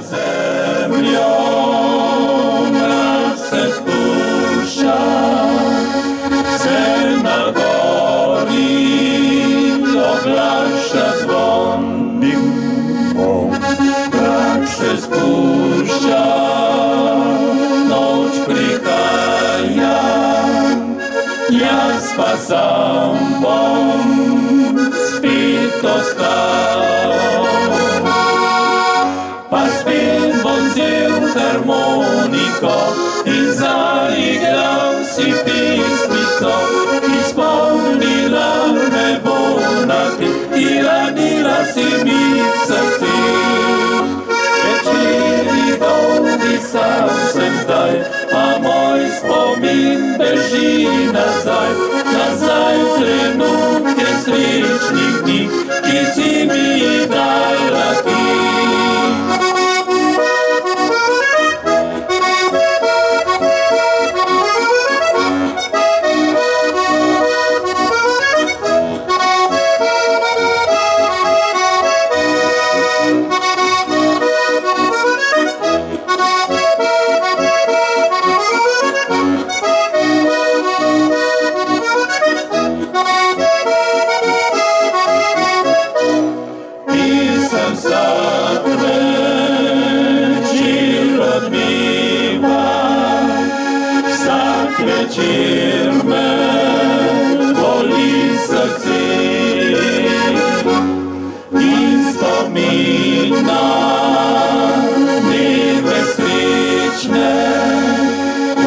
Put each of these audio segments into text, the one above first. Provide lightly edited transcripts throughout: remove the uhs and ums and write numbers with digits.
zemljo mrak se spušča, se na gori oglaša zvon. Mrak se spušča, noč prihaja, jaz pa sam bom spet ostal. Pa spet bom vzel harmoniko in zaigral si pesmico, ki spomnila me bo na te in ranila si mi srce. Večeri dolgi sam sem zdaj, a moj spomin beži nazaj, nazaj v trenutke srečnih dni, ki si mi dala ti. Vsak večer odmeva, vsak večer me boli srce in spomin na dneve srečne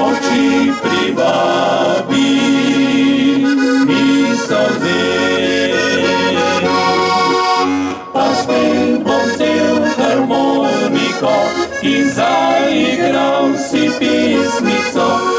oči privabi mi solze. In zaigral si pesmico,